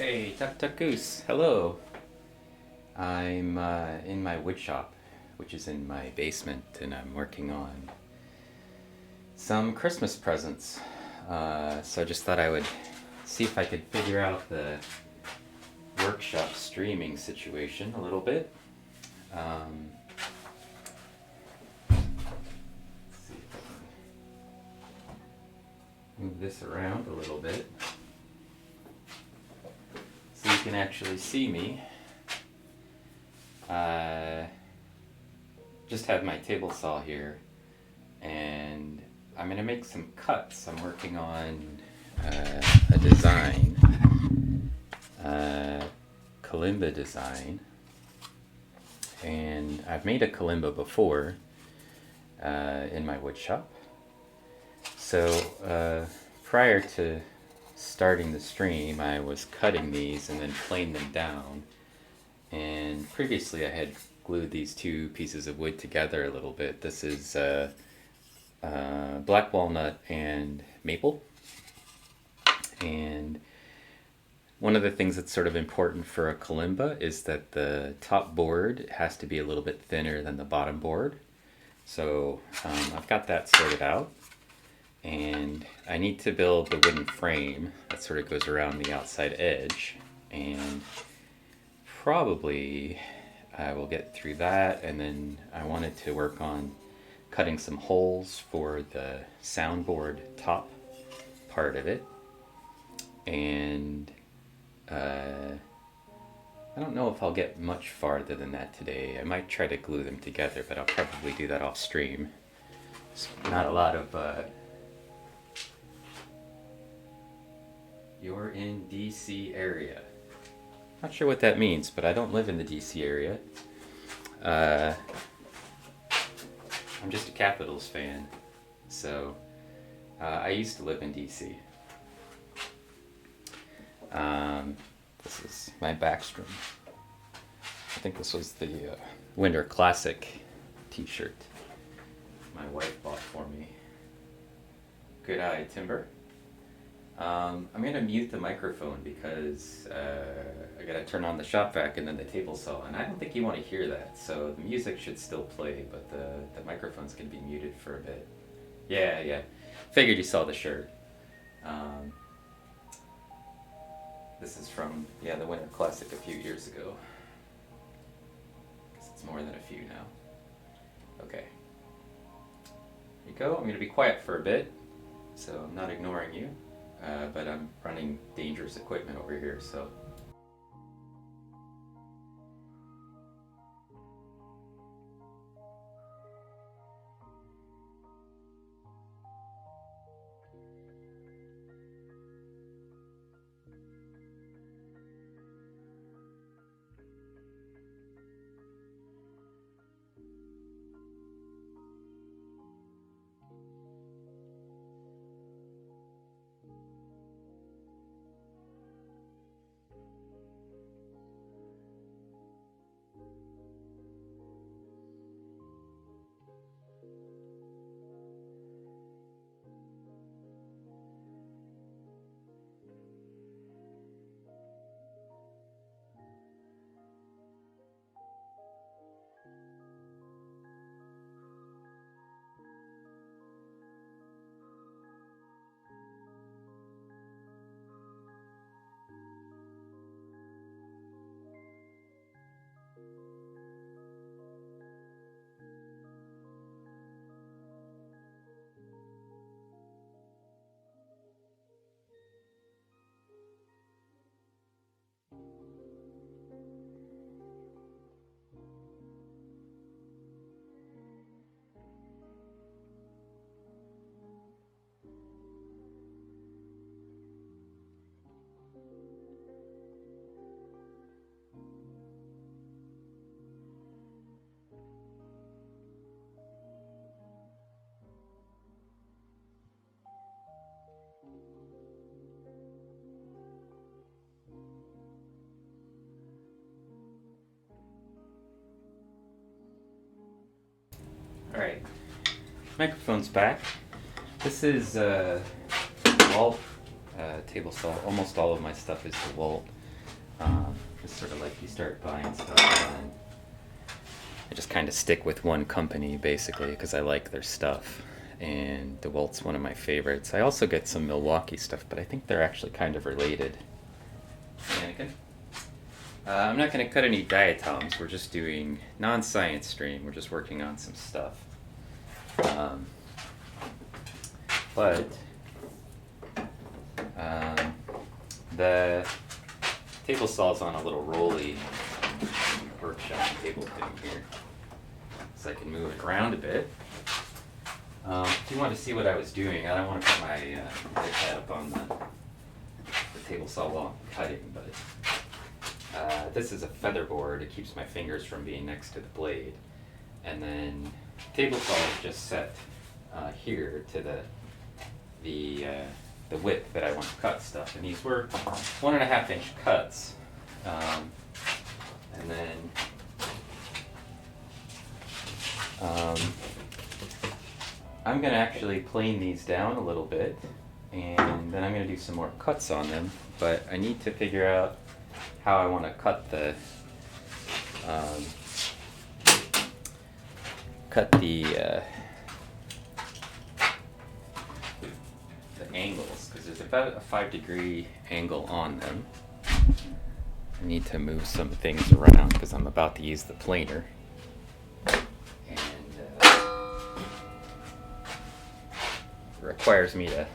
Hey, Tuck Tuck Goose. Hello. I'm in my wood shop, which is in my basement, and I'm working on some Christmas presents. So I just thought I would see if I could figure out the workshop streaming situation a little bit. Um, let's see if I can move this around a little bit so you can actually see me. Just have my table saw here, and I'm gonna make some cuts. I'm working on a design, kalimba design, and I've made a kalimba before in my wood shop. So prior to starting the stream, I was cutting these and then playing them down. And previously I had glued these two pieces of wood together a little bit. This is black walnut and maple. And one of the things that's sort of important for a kalimba is that the top board has to be a little bit thinner than the bottom board. So I've got that sorted out. And I need to build the wooden frame that sort of goes around the outside edge. And probably I will get through that, and then I wanted to work on cutting some holes for the soundboard top part of it. And I don't know if I'll get much farther than that today. I might try to glue them together, but I'll probably do that off stream. It's not a lot of you're in DC area. Not sure what that means, but I don't live in the DC area. I'm just a Capitals fan, so I used to live in DC. This is my Backstrom. I think this was the Winter Classic t-shirt my wife bought for me. Good eye, Timber. I'm going to mute the microphone because I got to turn on the shop vac and then the table saw, and I don't think you want to hear that. So the music should still play, but the microphone's going to be muted for a bit. Yeah. Figured you saw the shirt. This is from, the Winter Classic a few years ago. Guess it's more than a few now. Okay. Here you go. I'm going to be quiet for a bit, so I'm not ignoring you. But I'm running dangerous equipment over here, so. Alright, microphone's back. This is DeWalt table saw. Almost all of my stuff is DeWalt. It's sort of like you start buying stuff and then I just kind of stick with one company basically because I like their stuff. And DeWalt's one of my favorites. I also get some Milwaukee stuff, but I think they're actually kind of related. Anakin? I'm not going to cut any diatoms. We're just doing non-science stream. We're just working on some stuff. The table saw's on a little rolly workshop table thing here. So I can move it around a bit. If you want to see what I was doing, I don't want to put my head up on the table saw while I'm cutting, but this is a feather board. It keeps my fingers from being next to the blade. And then table saw is just set here to the width that I want to cut stuff. And these were 1.5 inch cuts. And then I'm going to actually plane these down a little bit, and then I'm going to do some more cuts on them, but I need to figure out how I want to cut the angles, because there's about a 5-degree angle on them. I need to move some things around because I'm about to use the planer. Requires me to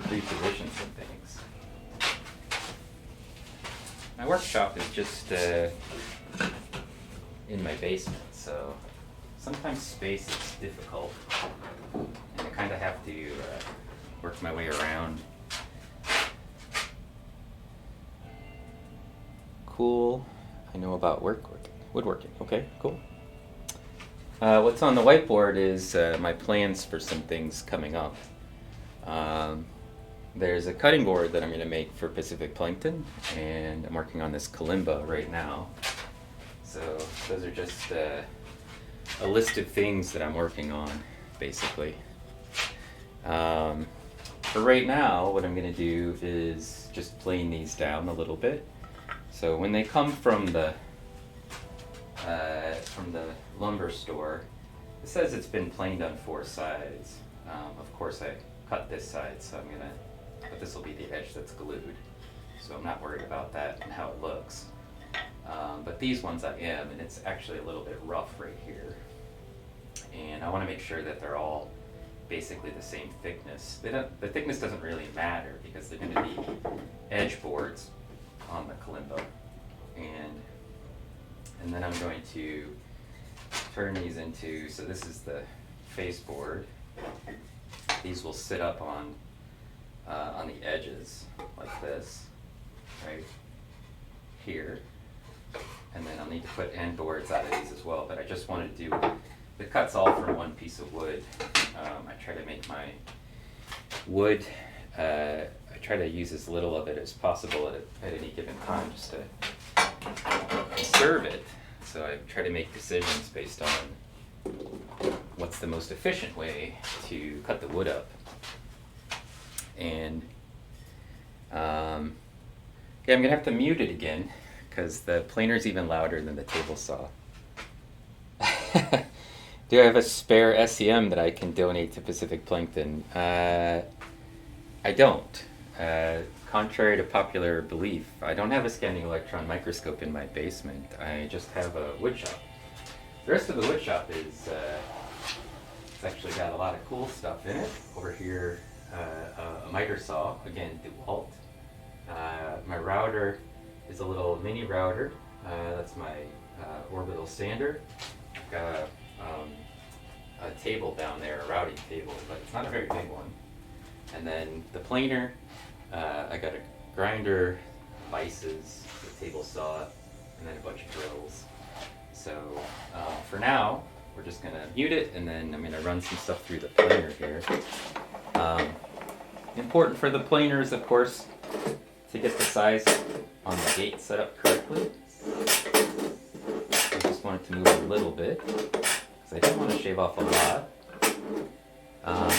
reposition some things. My workshop is just in my basement, so sometimes space is difficult, and I kind of have to work my way around. Cool. I know about woodworking. Okay, cool. What's on the whiteboard is my plans for some things coming up. There's a cutting board that I'm going to make for Pacific Plankton, and I'm working on this kalimba right now. So those are just a list of things that I'm working on, basically. For right now, what I'm going to do is just plane these down a little bit. So when they come from the lumber store, it says it's been planed on 4 sides. Of course I cut this side, so but this will be the edge that's glued, so I'm not worried about that and how it looks. But these ones I am, and it's actually a little bit rough right here. And I want to make sure that they're all basically the same thickness. The thickness doesn't really matter because they're going to be edge boards on the kalimba. And then I'm going to turn these into, so this is the face board. These will sit up on the edges like this, right here. And then I'll need to put end boards out of these as well, but I just want to do the cuts all from one piece of wood. I try to make my wood, I try to use as little of it as possible at any given time just to conserve it. So I try to make decisions based on what's the most efficient way to cut the wood up. And yeah, I'm gonna have to mute it again because the planer's even louder than the table saw. Do I have a spare SEM that I can donate to Pacific Plankton? I don't. Contrary to popular belief, I don't have a scanning electron microscope in my basement. I just have a woodshop. The rest of the woodshop is it's actually got a lot of cool stuff in it. Over here, a miter saw, again, DeWalt. My router is a little mini router. That's my orbital sander. I've got a table down there, a routing table, but it's not a very big one. And then the planer, I got a grinder, vices, the table saw, and then a bunch of drills. So for now, we're just going to mute it, and then I'm going to run some stuff through the planer here. Important for the planer is, of course, to get the size on the gate set up correctly. I just want it to move a little bit, because I don't want to shave off a lot.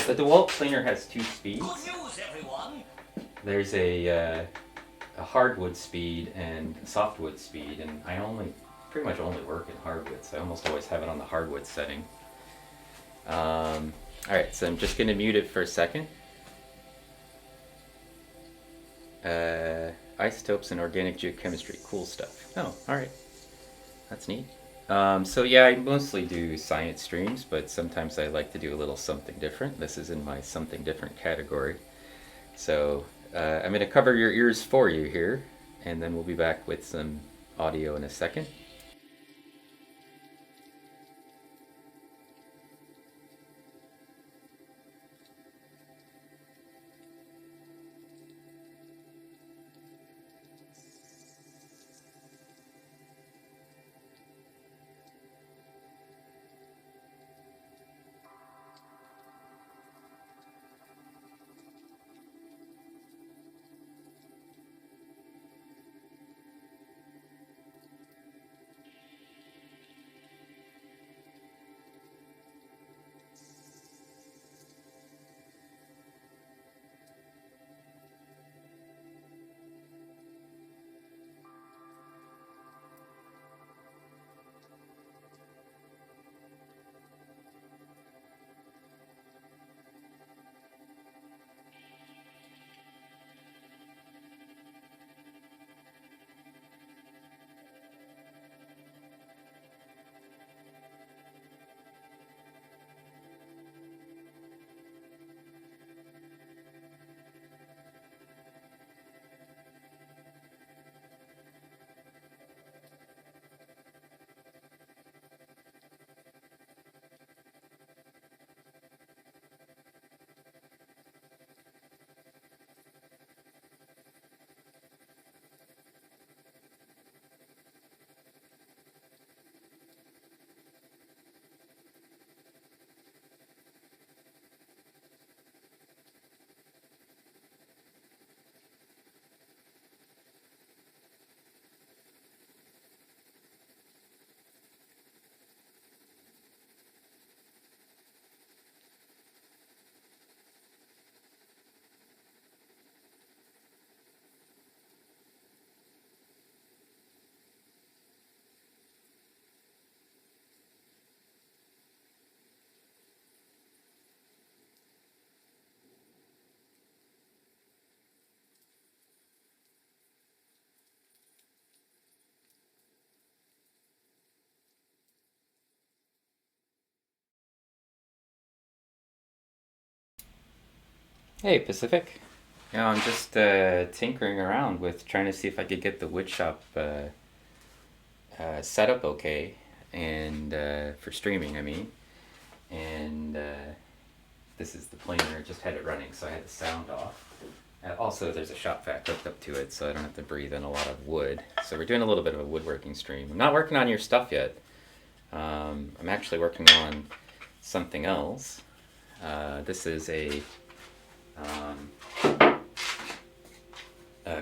The DeWalt planer has 2 speeds. Good news, everyone. there's a hardwood speed and softwood speed, and I pretty much only work in hardwood, so I almost always have it on the hardwood setting. Alright, so I'm just going to mute it for a second. Isotopes and organic geochemistry, cool stuff. Oh, alright. That's neat. So yeah, I mostly do science streams, but sometimes I like to do a little something different. This is in my something different category. So I'm going to cover your ears for you here, and then we'll be back with some audio in a second. Hey, Pacific. I'm just tinkering around with trying to see if I could get the woodshop set up okay, and for streaming, I mean. And this is the planer. I just had it running, so I had the sound off. Also, there's a shop vac hooked up to it, so I don't have to breathe in a lot of wood. So we're doing a little bit of a woodworking stream. I'm not working on your stuff yet. I'm actually working on something else. This is a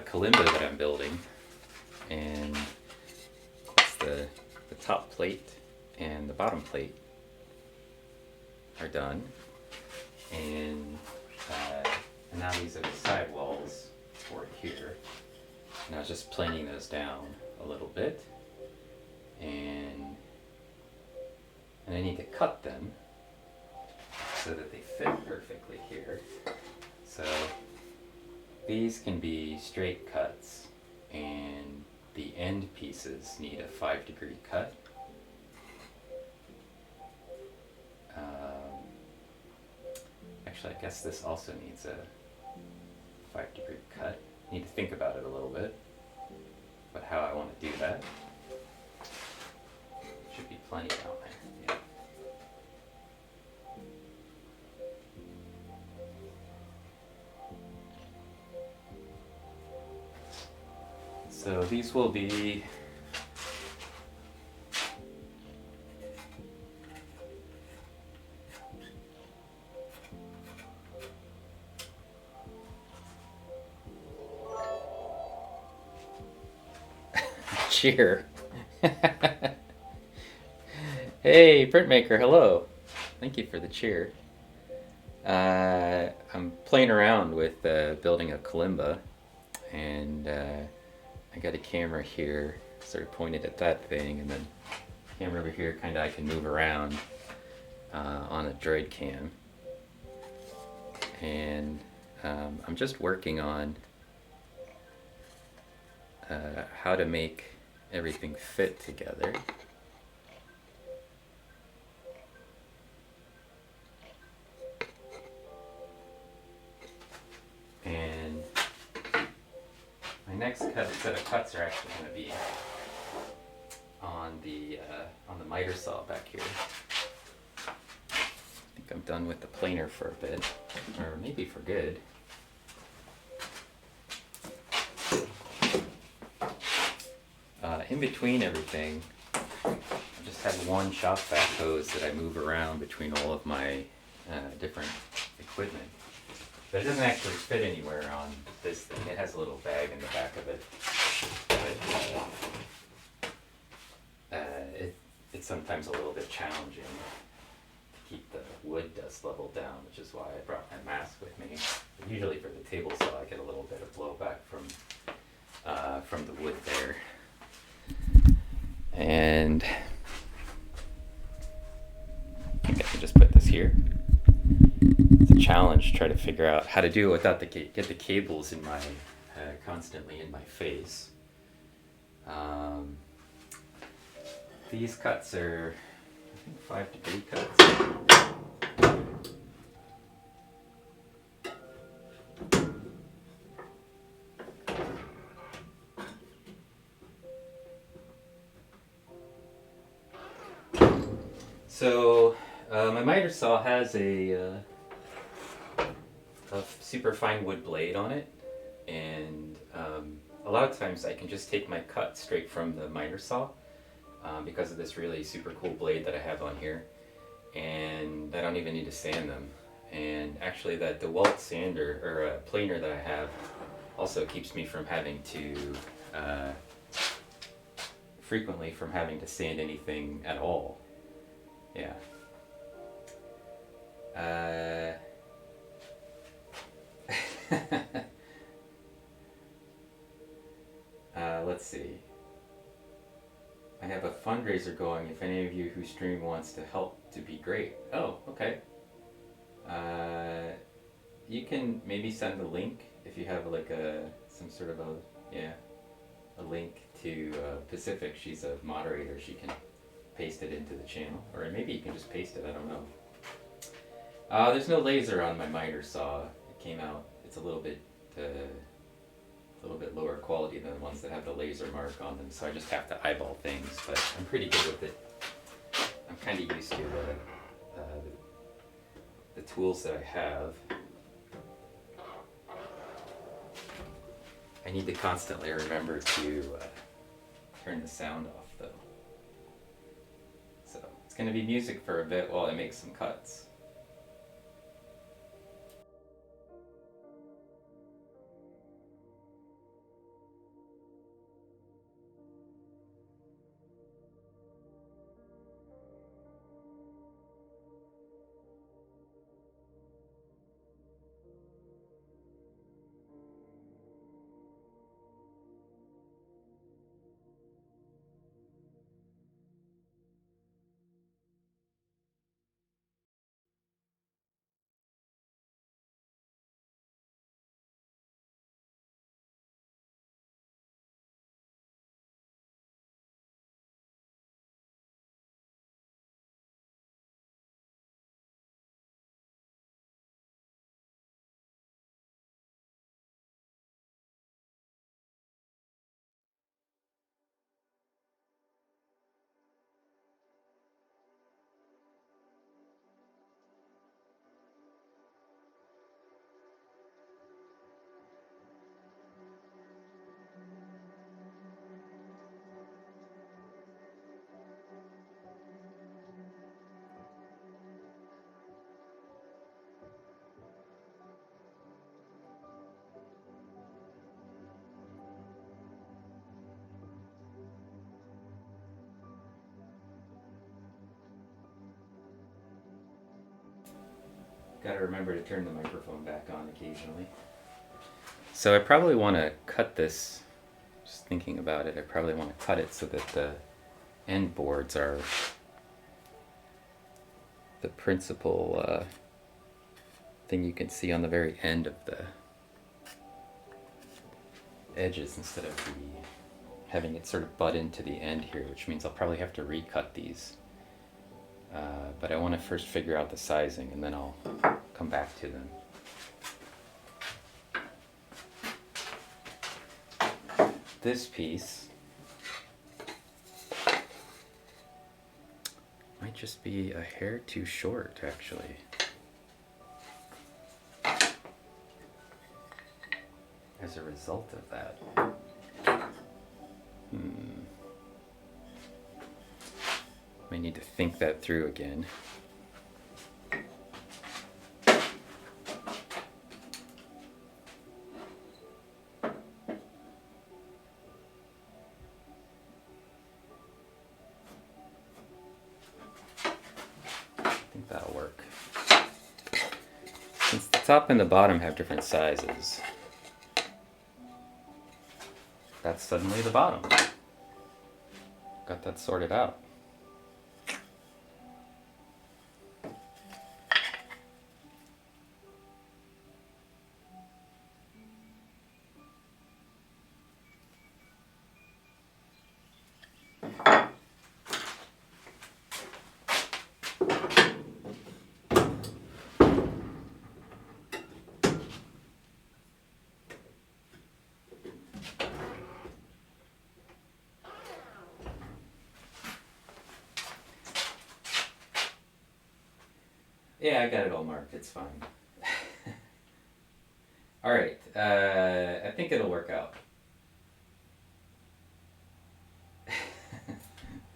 kalimba that I'm building, and it's the top plate and the bottom plate are done, and now these are the side walls for it here, and I was just planing those down a little bit, and I need to cut them so that they fit perfectly here. So these can be straight cuts, and the end pieces need a 5-degree cut. Actually, I guess this also needs a 5-degree cut. Need to think about it a little bit, but how I want to do that. Should be plenty down there. Yeah. So these will be cheer. Hey, printmaker, hello. Thank you for the cheer. I'm playing around with building a kalimba, and I got a camera here, sort of pointed at that thing, and then camera over here, kind of I can move around on a droid cam, and I'm just working on how to make everything fit together. And my next set of cuts are actually going to be on the miter saw back here. I think I'm done with the planer for a bit, or maybe for good. In between everything, I just have one shop vac hose that I move around between all of my different equipment. But it doesn't actually fit anywhere on this thing. It has a little bag in the back of it. But it's sometimes a little bit challenging to keep the wood dust level down, which is why I brought my mask with me. But usually for the table saw, I get a little bit of blowback from the wood there. And I think I can just put this here. It's a challenge to try to figure out how to do it without get the cables in my constantly in my face. These cuts are, I think, 5-degree cuts. So my miter saw has a super fine wood blade on it, and a lot of times I can just take my cut straight from the miter saw because of this really super cool blade that I have on here, and I don't even need to sand them. And actually that DeWalt sander or planer that I have also keeps me from having to frequently from having to sand anything at all. Yeah. Let's see. I have a fundraiser going. If any of you who stream wants to help, to be great. Oh, okay. You can maybe send the link if you have like some sort of a link to Pacific. She's a moderator. She can paste it into the channel, or maybe you can just paste it. I don't know. There's no laser on my miter saw. It came out. It's a little bit lower quality than the ones that have the laser mark on them, so I just have to eyeball things. But I'm pretty good with it. I'm kind of used to the tools that I have. I need to constantly remember to turn the sound off, though. So it's going to be music for a bit while I make some cuts. Gotta remember to turn the microphone back on occasionally. So I probably want to cut this, just thinking about it, I probably want to cut it so that the end boards are the principal thing you can see on the very end of the edges instead of having it sort of butt into the end here, which means I'll probably have to recut these. But I want to first figure out the sizing and then I'll come back to them. This piece might just be a hair too short, actually. As a result of that. I need to think that through again. That'll work. Since the top and the bottom have different sizes, that's suddenly the bottom. Got that sorted out. Yeah, I got it all marked. It's fine. All right. I think it'll work out.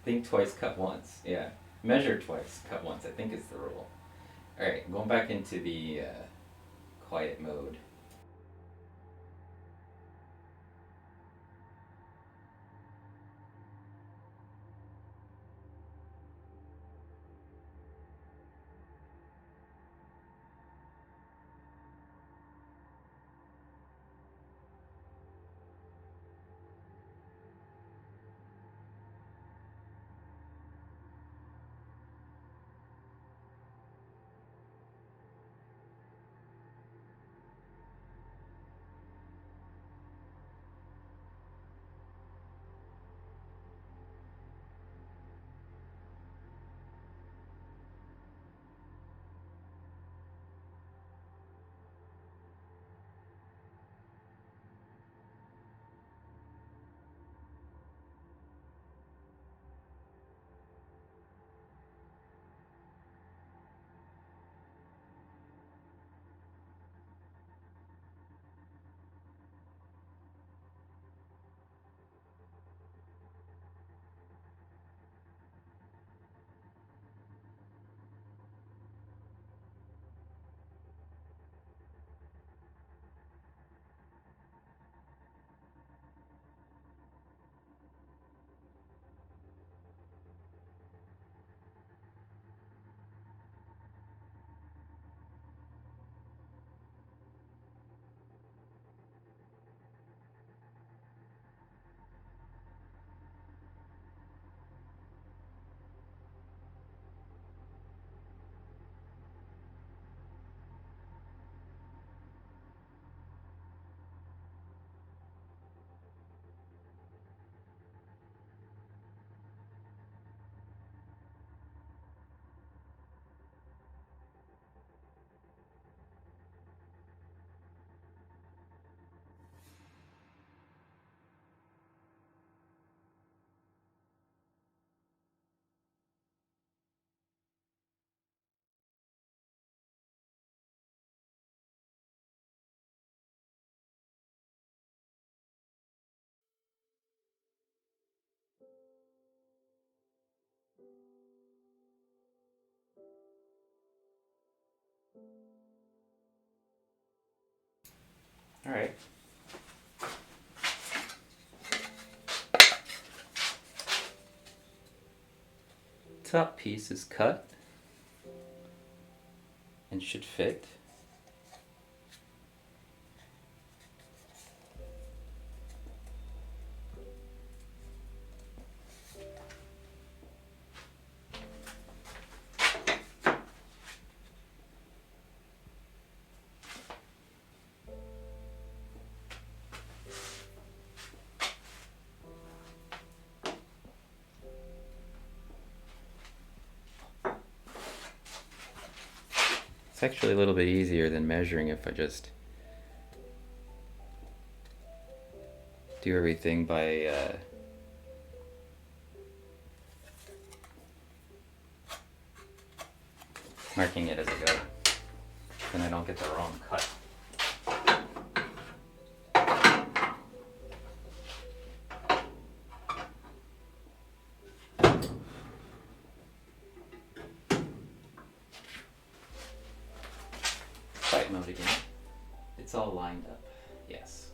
Think twice, cut once. Yeah. Measure twice, cut once, I think is the rule. All right, going back into the quiet mode. All right. Top piece is cut. and should fit. It's actually a little bit easier than measuring if I just do everything by marking it as I go. Then I don't get the wrong cut. Quiet mode again. It's all lined up. Yes.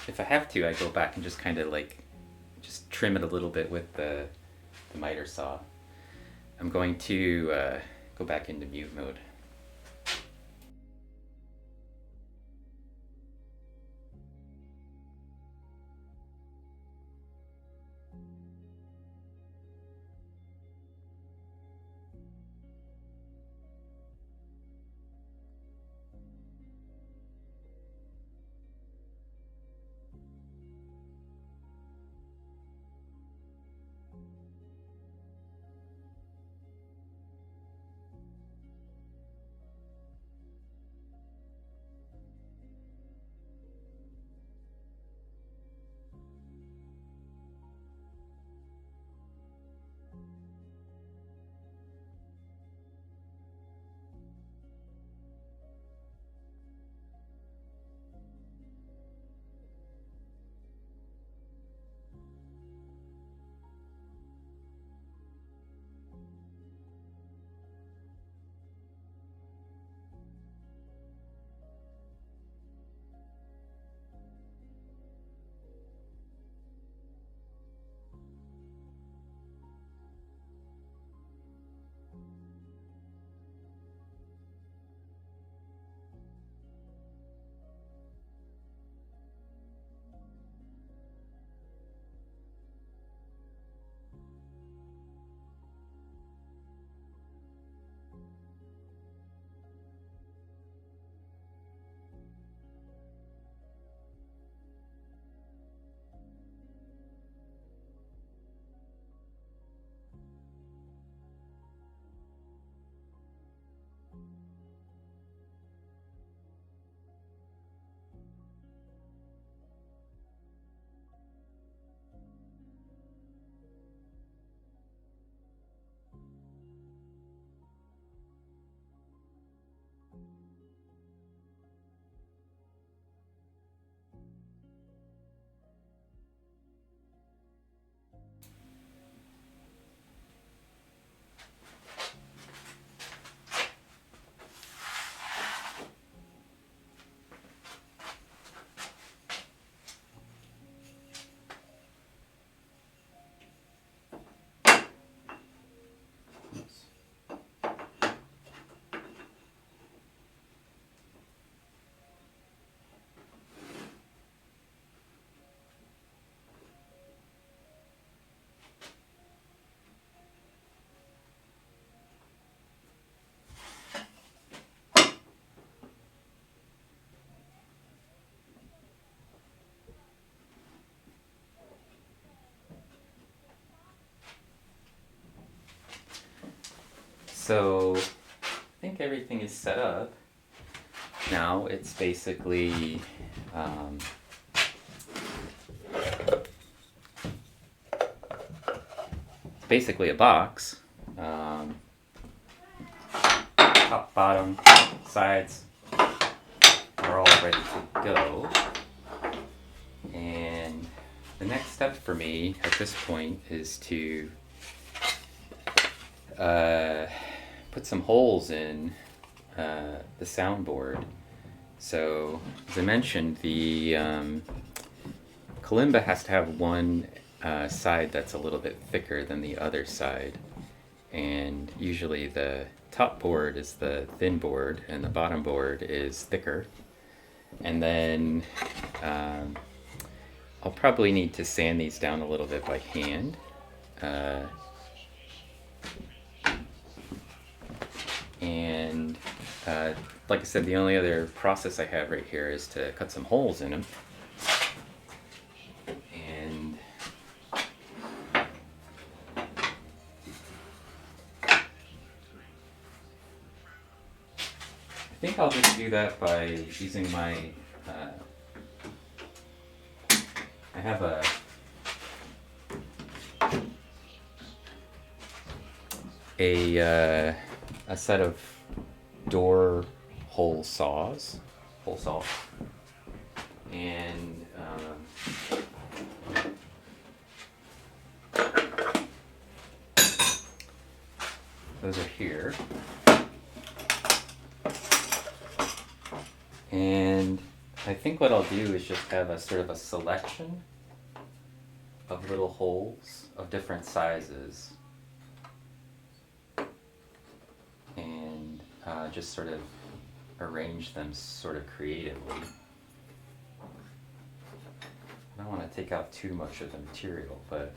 If I have to, I go back and just kind of like just trim it a little bit with the miter saw. I'm going to go back into mute mode. So I think everything is set up. Now it's basically a box. Top, bottom, sides are all ready to go. And the next step for me at this point is to put some holes in the soundboard. So, as I mentioned, the kalimba has to have one side that's a little bit thicker than the other side. And usually the top board is the thin board and the bottom board is thicker. And then I'll probably need to sand these down a little bit by hand. And like I said, the only other process I have right here is to cut some holes in them. And I think I'll just do that by using my, I have a set of door hole saw, and those are here. And I think what I'll do is just have a sort of a selection of little holes of different sizes, and just sort of arrange them sort of creatively. I don't want to take out too much of the material, but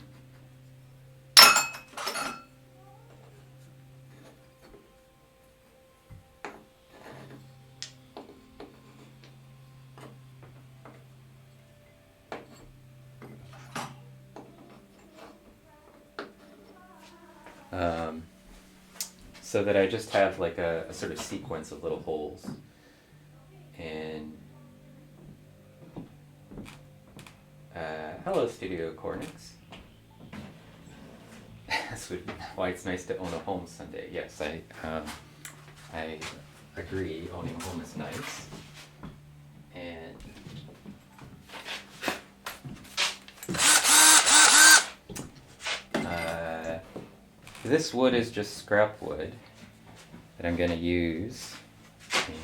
so that I just have like a sort of sequence of little holes. And hello, Studio Cornix. That's why it's nice to own a home someday. Yes, I agree. Owning a home is nice. And this wood is just scrap wood that I'm going to use. And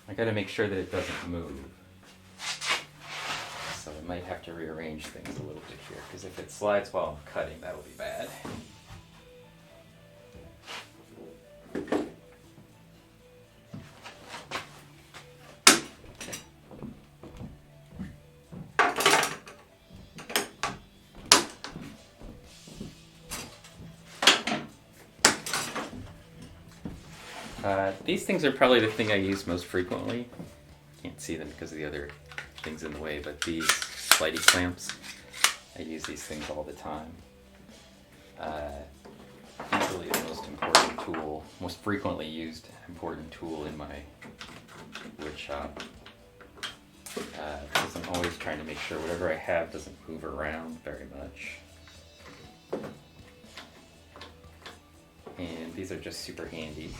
I got to make sure that it doesn't move. So I might have to rearrange things a little bit here, because if it slides while I'm cutting, that'll be bad. These things are probably the thing I use most frequently. Can't see them because of the other things in the way, but these slidey clamps, I use these things all the time. Easily the most important tool, most frequently used important tool in my wood shop. Because I'm always trying to make sure whatever I have doesn't move around very much. And these are just super handy.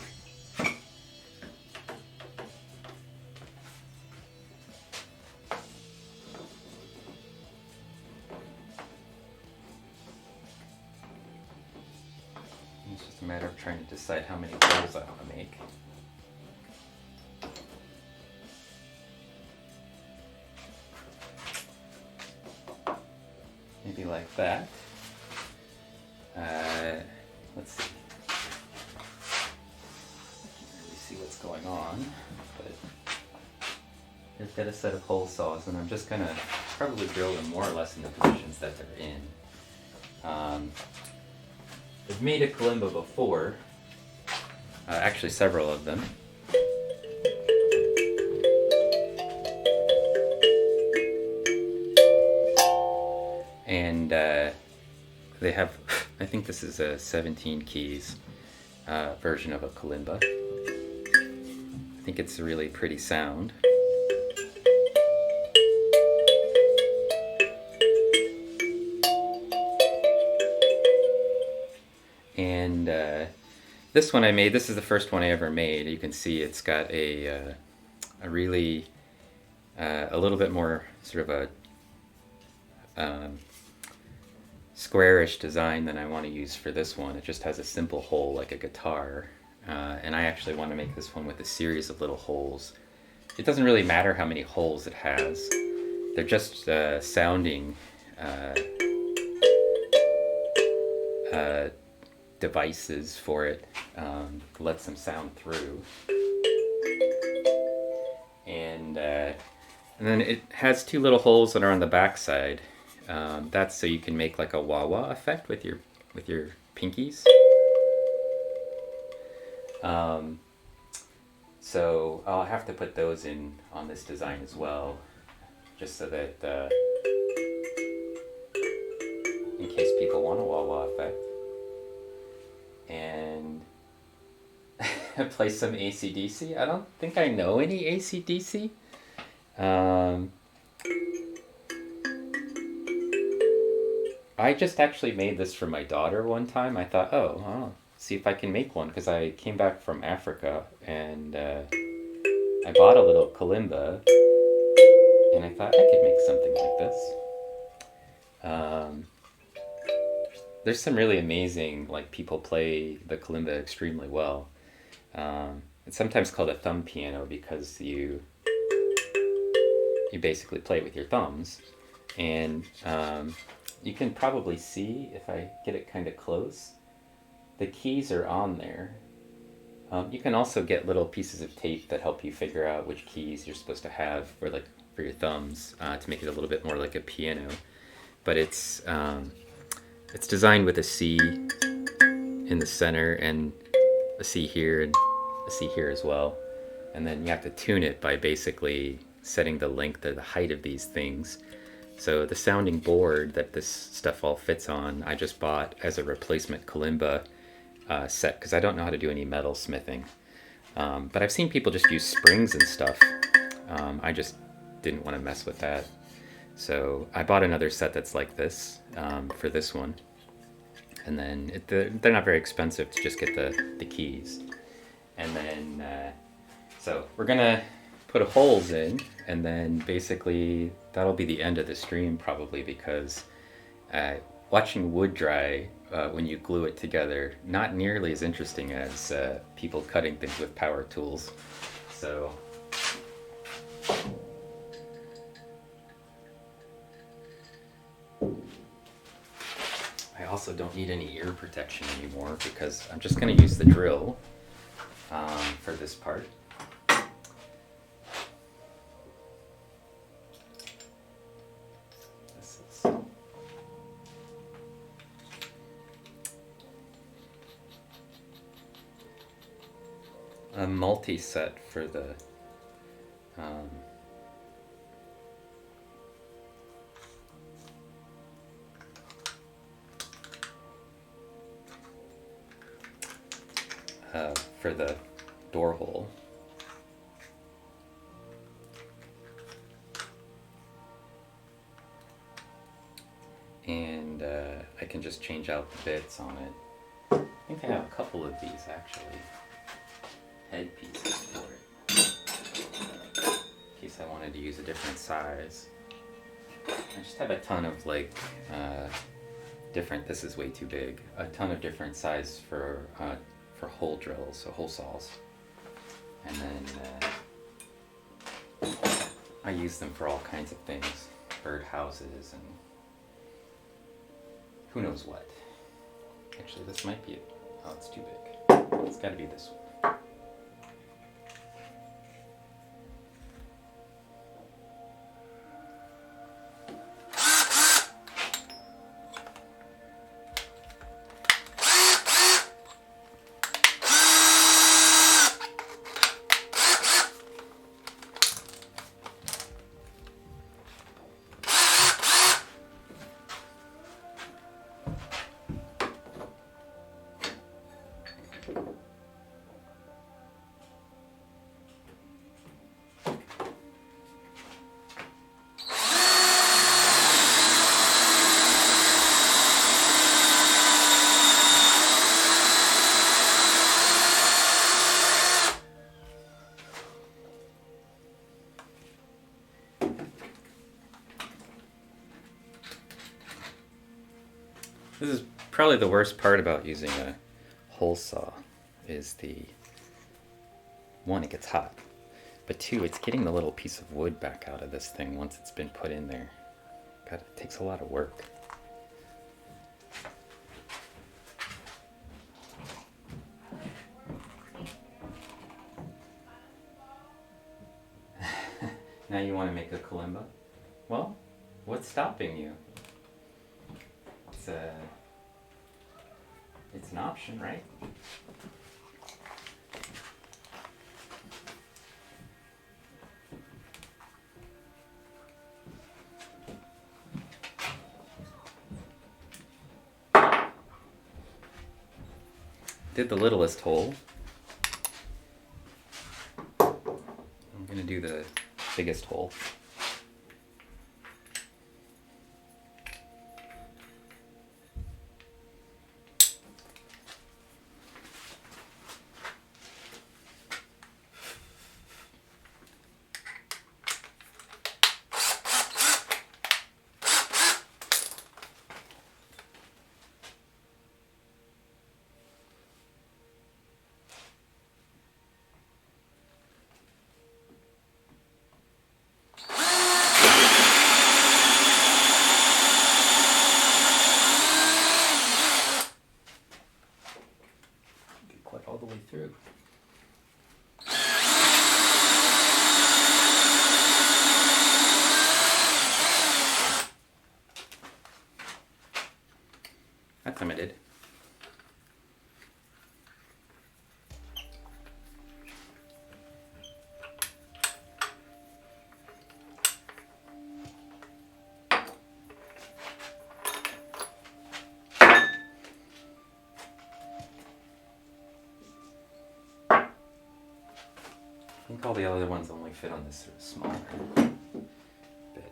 It's just a matter of trying to decide how many holes I want to make. Maybe like that. Let's see. Let me see what's going on. But I've got a set of hole saws, and I'm just gonna probably drill them more or less in the positions that they're in. I've made a kalimba before, actually several of them. And they have, I think this is a 17 keys version of a kalimba. I think it's a really pretty sound. And this one I made, this is the first one I ever made. You can see it's got a really, a little bit more sort of a squarish design than I want to use for this one. It just has a simple hole like a guitar. And I actually want to make this one with a series of little holes. It doesn't really matter how many holes it has. They're just sounding devices for it. Lets them sound through. And then it has two little holes that are on the back side. That's so you can make like a wah-wah effect with your pinkies. So I'll have to put those in on this design as well, just so that in case people want a wah-wah effect. And play some AC/DC. I don't think I know any AC/DC. I just actually made this for my daughter one time. I thought, oh, I'll see if I can make one, because I came back from Africa and I bought a little kalimba and I thought I could make something like this. There's some really amazing, like, people play the kalimba extremely well. It's sometimes called a thumb piano because you basically play it with your thumbs. And you can probably see, if I get it kind of close, the keys are on there. You can also get little pieces of tape that help you figure out which keys you're supposed to have for your thumbs to make it a little bit more like a piano. But it's designed with a C in the center and a C here and a C here as well. And then you have to tune it by basically setting the length or the height of these things. So the sounding board that this stuff all fits on, I just bought as a replacement kalimba set, because I don't know how to do any metal smithing. But I've seen people just use springs and stuff. I just didn't want to mess with that. So I bought another set that's like this for this one. And then they're not very expensive to just get the keys. And then, so we're going to put holes in, and then basically that'll be the end of the stream probably, because watching wood dry when you glue it together, not nearly as interesting as people cutting things with power tools. So I also don't need any ear protection anymore, because I'm just going to use the drill for this part. This is a multi-set for the door hole. And I can just change out the bits on it. I think I have a couple of these actually. Head pieces for it. In case I wanted to use a different size. I just have a ton of different, this is way too big, a ton of different size for hole drills, so hole saws. And then I use them for all kinds of things, bird houses and who knows what. Actually, this might be it. Oh, it's too big. It's got to be this one. This is probably the worst part about using a hole saw, is the one, it gets hot, but two, it's getting the little piece of wood back out of this thing once it's been put in there. God, it takes a lot of work. Now you want to make a kalimba? Well, what's stopping you? It's an option, right? Did the littlest hole. I'm gonna do the biggest hole. All the way through. That time I did. I think all the other ones only fit on this sort of smaller bit.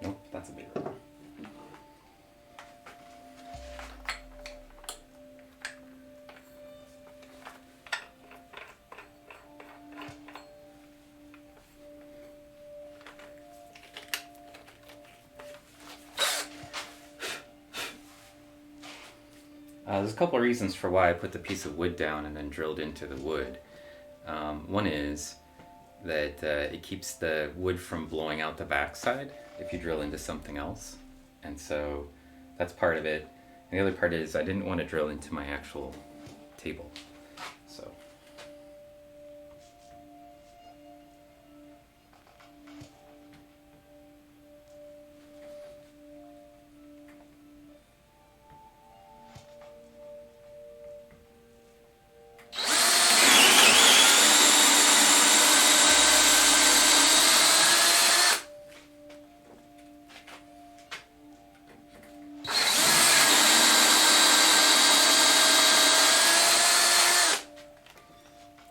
Nope, that's a bigger one. There's a couple of reasons for why I put the piece of wood down and then drilled into the wood. One is that it keeps the wood from blowing out the backside if you drill into something else, and so that's part of it. And the other part is I didn't want to drill into my actual table, so.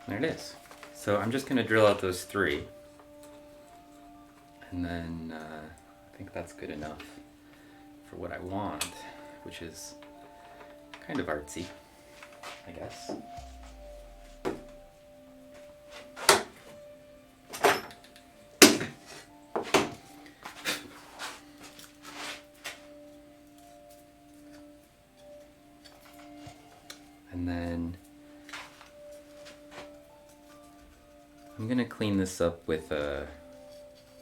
There it is. So I'm just going to drill out those three, and then I think that's good enough for what I want, which is kind of artsy, I guess. And then I'm gonna clean this up with a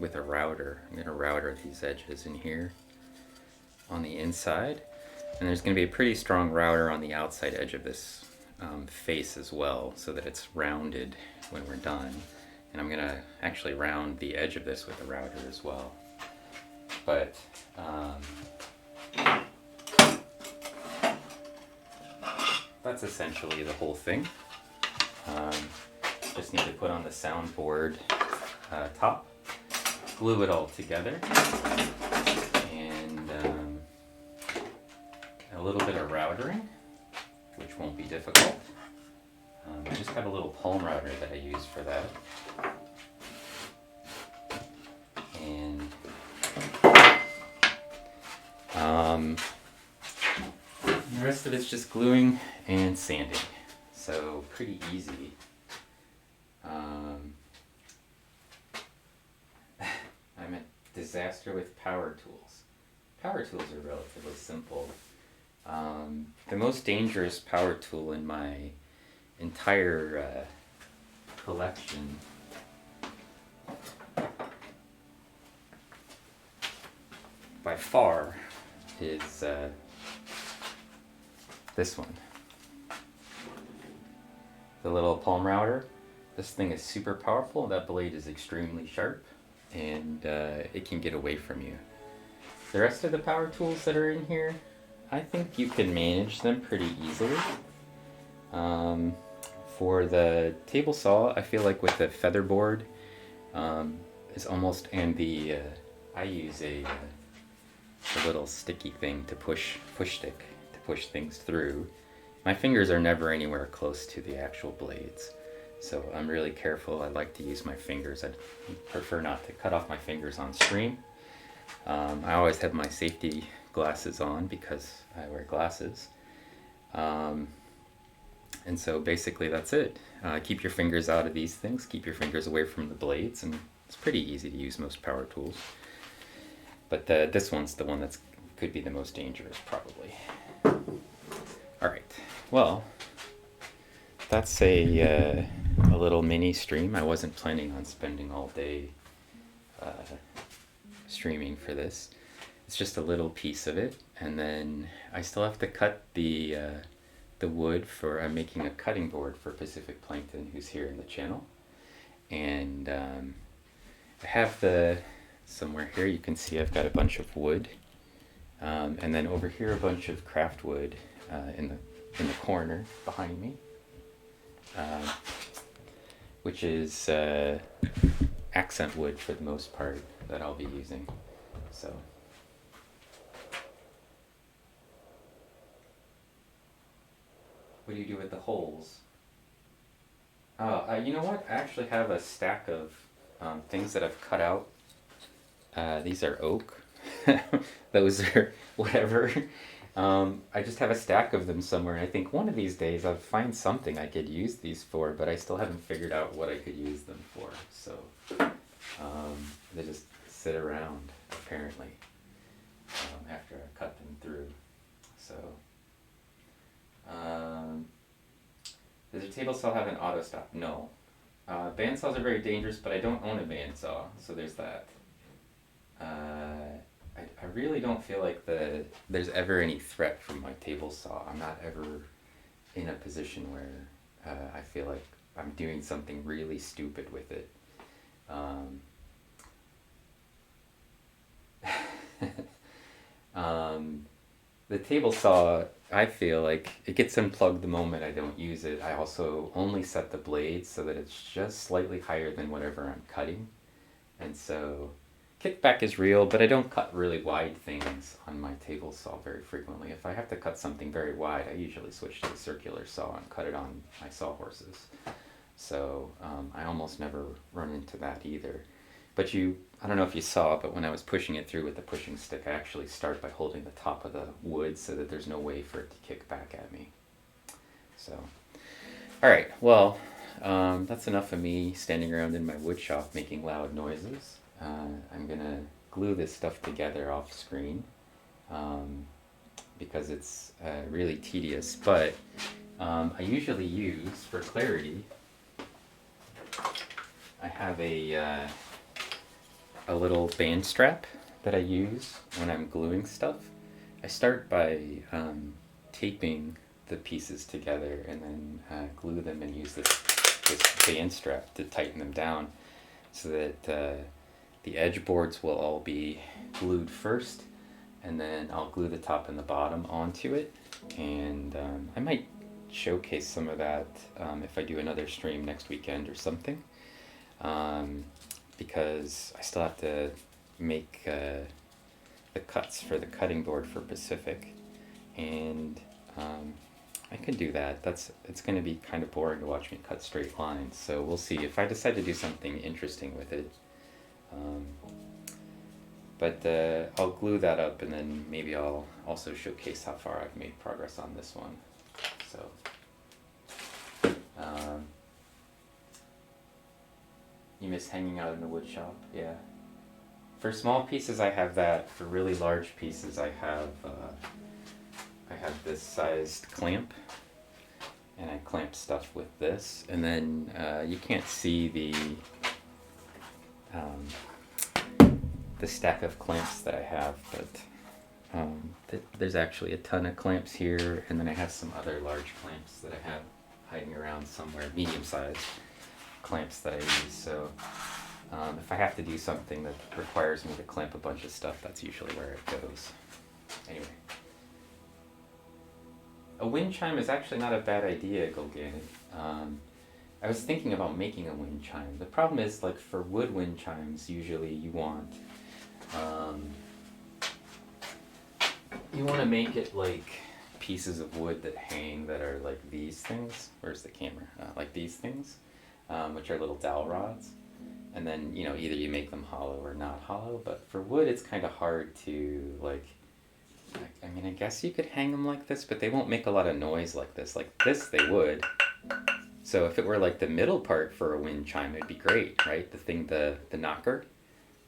router. I'm gonna router these edges in here on the inside, and there's gonna be a pretty strong router on the outside edge of this face as well, so that it's rounded when we're done. And I'm gonna actually round the edge of this with a router as well. But that's essentially the whole thing. Just need to put on the soundboard top, glue it all together, and a little bit of routering, which won't be difficult. I just have a little palm router that I use for that. And the rest of it's just gluing and sanding. So pretty easy. I'm a disaster with power tools. Power tools are relatively simple. The most dangerous power tool in my entire collection by far is this one. The little palm router. This thing is super powerful. That blade is extremely sharp, and it can get away from you. The rest of the power tools that are in here, I think you can manage them pretty easily. For the table saw, I feel like with the feather board is almost, and the I use a little sticky thing to push stick to push things through. My fingers are never anywhere close to the actual blades, so I'm really careful. I like to use my fingers. I prefer not to cut off my fingers on stream. I always have my safety glasses on because I wear glasses. And so basically that's it. Keep your fingers out of these things, keep your fingers away from the blades, and it's pretty easy to use most power tools. But this one's the one that's could be the most dangerous, probably. Alright, well, that's a little mini stream. I wasn't planning on spending all day streaming for this. It's just a little piece of it, and then I still have to cut the wood for, I'm making a cutting board for Pacific Plankton, who's here in the channel. And I have somewhere here you can see I've got a bunch of wood, and then over here a bunch of craft wood in the corner behind me, which is accent wood for the most part that I'll be using. So what do you do with the holes? You know what? I actually have a stack of things that I've cut out. These are oak. Those are whatever. I just have a stack of them somewhere, and I think one of these days I'll find something I could use these for, but I still haven't figured out what I could use them for. So they just sit around, apparently, after I cut them through. So does your table saw have an auto stop? No. Bandsaws are very dangerous, but I don't own a bandsaw, so there's that. I really don't feel like there's ever any threat from my table saw. I'm not ever in a position where I feel like I'm doing something really stupid with it. The table saw, I feel like it gets unplugged the moment I don't use it. I also only set the blade so that it's just slightly higher than whatever I'm cutting. And so kickback is real, but I don't cut really wide things on my table saw very frequently. If I have to cut something very wide, I usually switch to the circular saw and cut it on my sawhorses. So I almost never run into that either. But I don't know if you saw, but when I was pushing it through with the pushing stick, I actually start by holding the top of the wood so that there's no way for it to kick back at me. So, alright, well, that's enough of me standing around in my wood shop making loud noises. I'm gonna glue this stuff together off screen because it's really tedious, but I usually use, for clarity, I have a little band strap that I use when I'm gluing stuff. I start by taping the pieces together and then glue them and use this band strap to tighten them down so that the edge boards will all be glued first, and then I'll glue the top and the bottom onto it. And I might showcase some of that if I do another stream next weekend or something, because I still have to make the cuts for the cutting board for Pacific, and I could do that. It's going to be kind of boring to watch me cut straight lines, so we'll see if I decide to do something interesting with it. But I'll glue that up, and then maybe I'll also showcase how far I've made progress on this one. So you miss hanging out in the wood shop? Yeah. For small pieces I have that. For really large pieces I have this sized clamp, and I clamp stuff with this, and then you can't see the stack of clamps that I have, but there's actually a ton of clamps here, and then I have some other large clamps that I have hiding around somewhere, medium-sized clamps that I use. So if I have to do something that requires me to clamp a bunch of stuff, that's usually where it goes. Anyway. A wind chime is actually not a bad idea, Gul'Ganin. I was thinking about making a wind chime. The problem is, like, for wood wind chimes, usually you want to make it like pieces of wood that hang that are like these things. Where's the camera? Like these things, which are little dowel rods. And then, you know, either you make them hollow or not hollow. But for wood, it's kind of hard to, like, I mean, I guess you could hang them like this, but they won't make a lot of noise like this. Like this, they would. So if it were like the middle part for a wind chime, it'd be great, right? The thing, the knocker.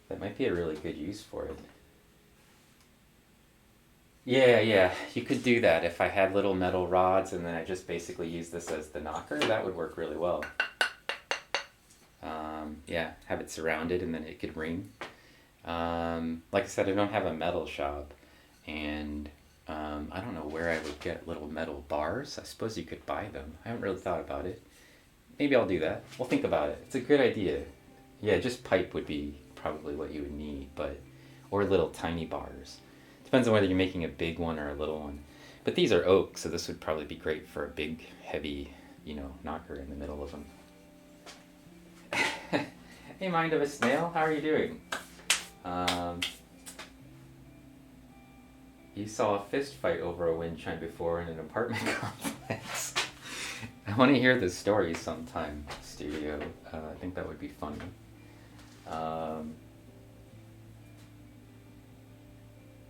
That might be a really good use for it. Yeah, you could do that. If I had little metal rods and then I just basically use this as the knocker, that would work really well. Yeah, have it surrounded and then it could ring. Like I said, I don't have a metal shop, and I don't know where I would get little metal bars. I suppose you could buy them. I haven't really thought about it. Maybe I'll do that. We'll think about it. It's a good idea. Yeah, just pipe would be probably what you would need, or little tiny bars. Depends on whether you're making a big one or a little one. But these are oak, so this would probably be great for a big, heavy, knocker in the middle of them. Hey, mind of a snail, how are you doing? You saw a fist fight over a wind chime before in an apartment complex. I want to hear this story sometime, Studio. I think that would be funny.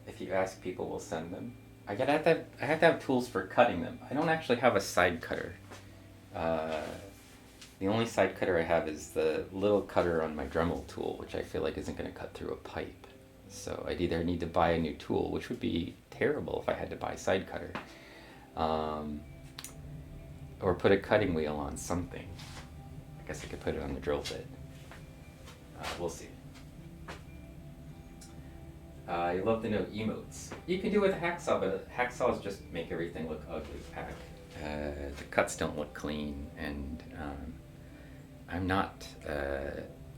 If you ask people, we'll send them. I have to have tools for cutting them. I don't actually have a side cutter. The only side cutter I have is the little cutter on my Dremel tool, which I feel like isn't going to cut through a pipe. So I'd either need to buy a new tool, which would be terrible if I had to buy a side cutter, or put a cutting wheel on something. I guess I could put it on the drill bit. We'll see. You love to know emotes. You can do it with a hacksaw, but hacksaws just make everything look ugly. The cuts don't look clean, and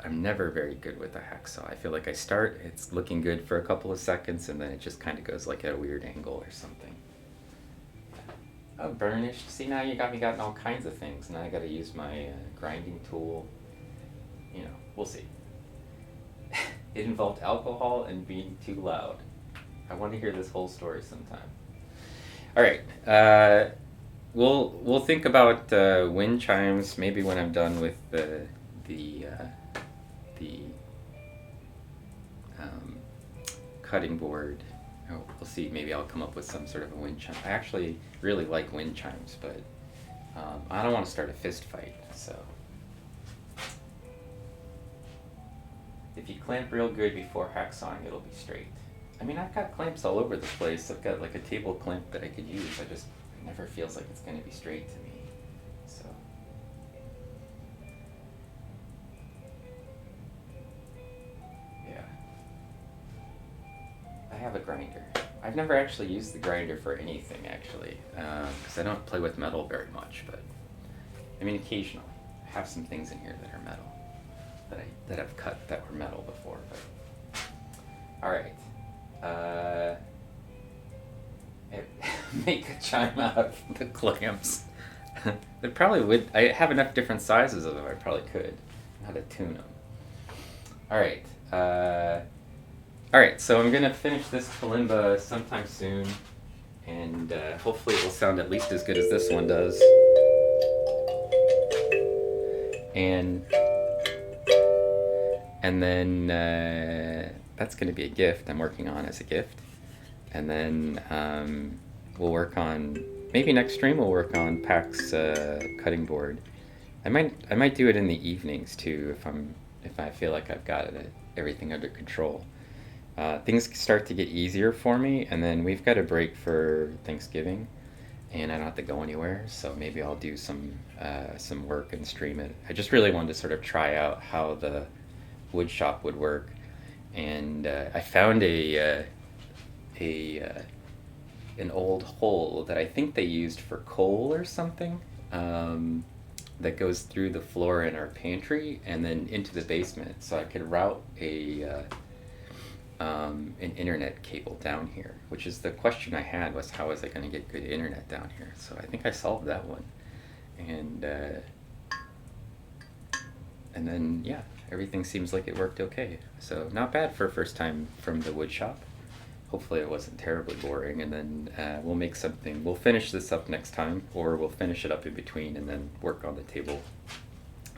I'm never very good with a hacksaw. I feel like I start, it's looking good for a couple of seconds, and then it just kind of goes like at a weird angle or something. Oh, burnished. See, now you got me gotten all kinds of things. Now I got to use my grinding tool. We'll see. It involved alcohol and being too loud. I want to hear this whole story sometime. All right. We'll think about wind chimes maybe when I'm done with the cutting board. Oh, we'll see. Maybe I'll come up with some sort of a wind chime. I actually really like wind chimes, but I don't want to start a fist fight. So if you clamp real good before hacksawing, it'll be straight. I mean, I've got clamps all over the place. I've got like a table clamp that I could use. It never feels like it's going to be straight to me. So yeah, I have a grinder. I've never actually used the grinder for anything, actually, because I don't play with metal very much. But I mean, occasionally, I have some things in here that are metal that I've cut that were metal before. But all right. Make a chime out of the clamps. They probably would. I have enough different sizes of them. I probably could. How to tune them. All right. All right. So I'm gonna finish this kalimba sometime soon, and hopefully it will sound at least as good as this one does. And then that's gonna be a gift I'm working on as a gift. And then we'll work on, maybe next stream we'll work on Pac's cutting board. I might do it in the evenings too if I feel like I've got everything under control. things start to get easier for me, and then we've got a break for Thanksgiving, and I don't have to go anywhere, so maybe I'll do some work and stream it. I just really wanted to sort of try out how the wood shop would work, and I found a an old hole that I think they used for coal or something, that goes through the floor in our pantry and then into the basement, so I could route an internet cable down here, which is the question I had, was how was I going to get good internet down here? So I think I solved that one, and then yeah, everything seems like it worked okay. So not bad for first time from the wood shop. Hopefully it wasn't terribly boring, and then we'll make something. We'll finish this up next time, or we'll finish it up in between and then work on the table,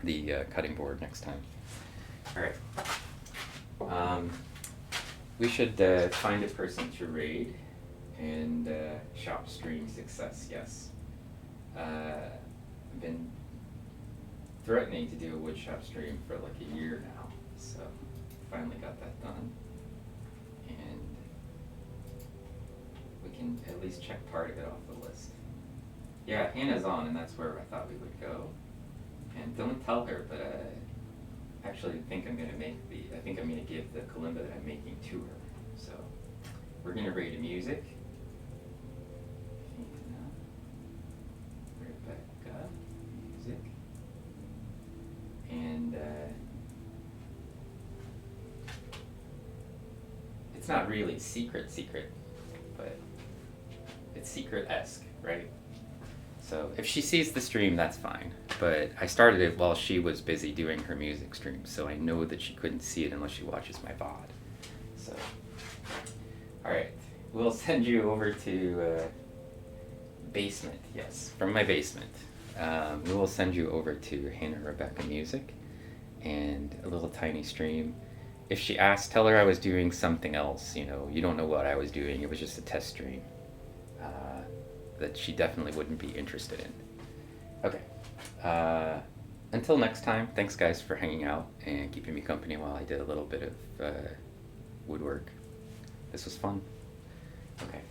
the cutting board next time. All right. We should find a person to raid and shop stream success, yes. I've been threatening to do a woodshop stream for like a year now, so finally got that done. And we can at least check part of it off the list. Yeah, Hannah's on, and that's where I thought we would go. And don't tell her, but actually think I'm gonna give the kalimba that I'm making to her. So we're gonna rate music. Rebecca, music. And it's not really secret, but it's secret-esque, right? So if she sees the stream, that's fine. But I started it while she was busy doing her music stream, so I know that she couldn't see it unless she watches my VOD. So, all right, we'll send you over to basement. Yes, from my basement. We will send you over to Hannah Rebecca Music and a little tiny stream. If she asks, tell her I was doing something else. You know, you don't know what I was doing. It was just a test stream. That she definitely wouldn't be interested in. Okay. Until next time, thanks guys for hanging out and keeping me company while I did a little bit of woodwork. This was fun. Okay.